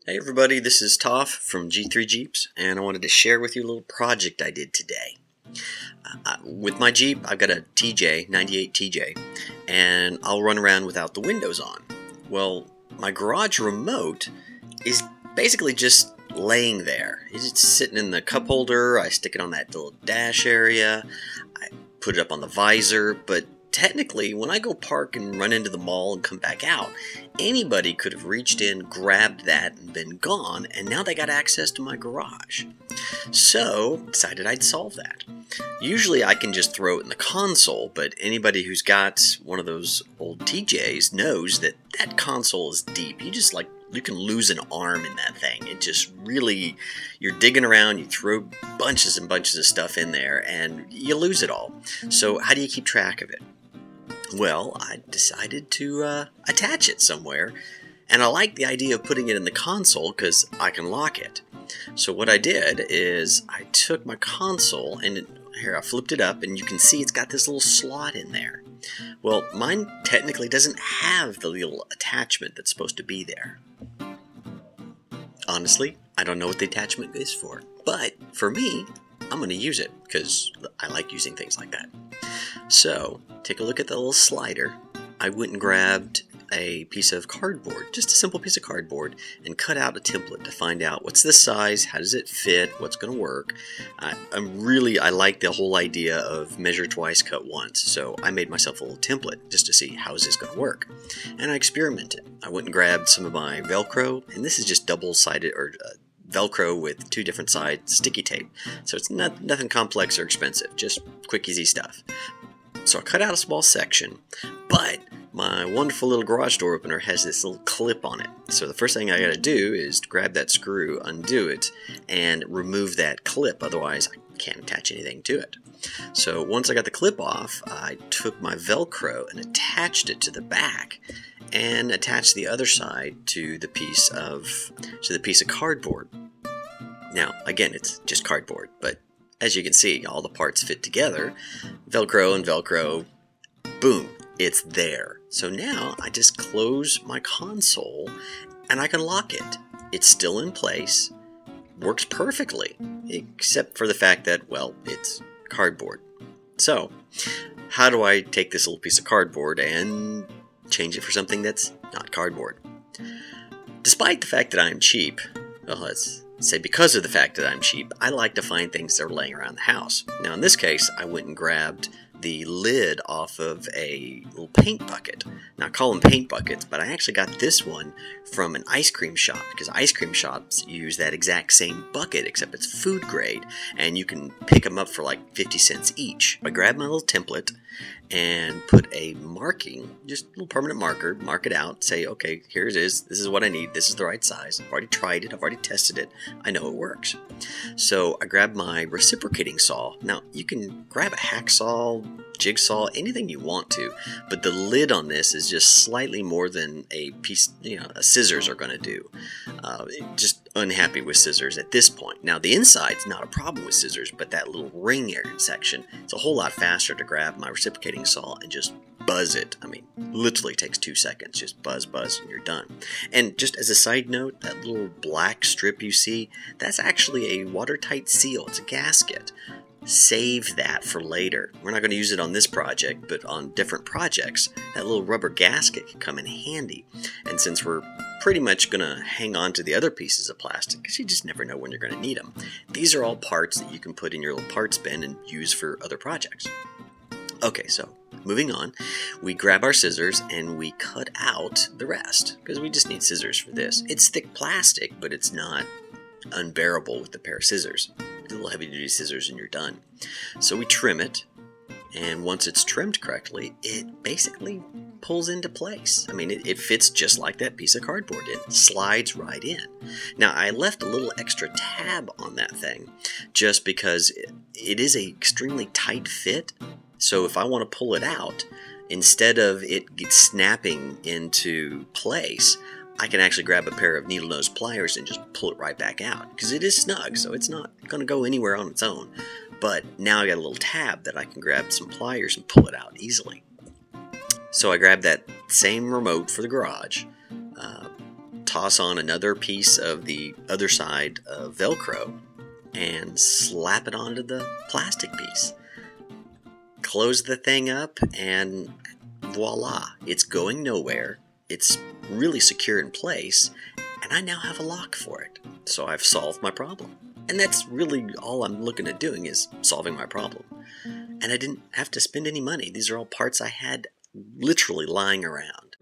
Hey everybody, this is Toph from G3 Jeeps, and I wanted to share with you a little project I did today. With my Jeep, I've got a TJ, 98 TJ, and I'll run around without the windows on. Well, my garage remote is basically just laying there. It's just sitting in the cup holder. I stick it on that little dash area. I put it up on the visor, but technically, when I go park and run into the mall and come back out, anybody could have reached in, grabbed that, and been gone, and now they got access to my garage. So, decided I'd solve that. Usually I can just throw it in the console, but anybody who's got one of those old TJs knows that that console is deep. You can lose an arm in that thing. It just really, you're digging around, you throw bunches and bunches of stuff in there, and you lose it all. So how do you keep track of it? Well, I decided to attach it somewhere, and I like the idea of putting it in the console because I can lock it. So what I did is I took my console, and here I flipped it up, and you can see it's got this little slot in there. Well, mine technically doesn't have the little attachment that's supposed to be there. Honestly, I don't know what the attachment is for, but for me, I'm going to use it because I like using things like that. So, take a look at the little slider. I went and grabbed a piece of cardboard, just a simple piece of cardboard, and cut out a template to find out what's this size, how does it fit, what's going to work. I like the whole idea of measure twice, cut once, so I made myself a little template just to see how is this going to work. And I experimented. I went and grabbed some of my Velcro, and this is just double-sided, or Velcro with two different sides sticky tape. So it's nothing complex or expensive, just quick, easy stuff. So I cut out a small section, but my wonderful little garage door opener has this little clip on it. So the first thing I gotta do is grab that screw, undo it, and remove that clip, otherwise I can't attach anything to it. So once I got the clip off, I took my Velcro and attached it to the back, and attached the other side to the piece of cardboard. Now, again, it's just cardboard, but as you can see, all the parts fit together. Velcro and Velcro, boom, it's there. So now I just close my console and I can lock it. It's still in place, works perfectly, except for the fact that, well, it's cardboard. So, how do I take this little piece of cardboard and change it for something that's not cardboard? Despite the fact that I'm cheap, well, let's say because of the fact that I'm cheap, I like to find things that are laying around the house. Now in this case, I went and grabbed the lid off of a little paint bucket. Now I call them paint buckets, but I actually got this one from an ice cream shop, because ice cream shops use that exact same bucket, except it's food grade, and you can pick them up for like 50 cents each. I grabbed my little template and put a marking, just a little permanent marker, mark it out, say, okay, here it is, this is what I need, this is the right size, I've already tried it, I've already tested it, I know it works. So I grabbed my reciprocating saw. Now you can grab a hacksaw, jigsaw, anything you want to, but the lid on this is just slightly more than a piece, a scissors are going to do. Just unhappy with scissors at this point. Now the inside's not a problem with scissors, but that little ring area section, it's a whole lot faster to grab my reciprocating saw and just buzz it. I mean, literally takes 2 seconds. Just buzz, buzz, and you're done. And just as a side note, that little black strip you see, that's actually a watertight seal. It's a gasket. Save that for later. We're not going to use it on this project, but on different projects, that little rubber gasket can come in handy. And since we're pretty much going to hang on to the other pieces of plastic, because you just never know when you're going to need them, these are all parts that you can put in your little parts bin and use for other projects. Okay, so moving on, we grab our scissors and we cut out the rest, because we just need scissors for this. It's thick plastic, but it's not unbearable with the pair of scissors. Little heavy-duty scissors and you're done. So we trim it, and once it's trimmed correctly, it basically pulls into place. I mean, it fits just like that piece of cardboard. It slides right in. Now, I left a little extra tab on that thing just because it is an extremely tight fit. So if I want to pull it out, instead of it snapping into place, I can actually grab a pair of needle nose pliers and just pull it right back out, because it is snug, so it's not going to go anywhere on its own. But now I got a little tab that I can grab some pliers and pull it out easily. So I grabbed that same remote for the garage, toss on another piece of the other side of Velcro and slap it onto the plastic piece. Close the thing up and voila, it's going nowhere. It's really secure in place, and I now have a lock for it. So I've solved my problem. And that's really all I'm looking at doing, is solving my problem. And I didn't have to spend any money. These are all parts I had literally lying around.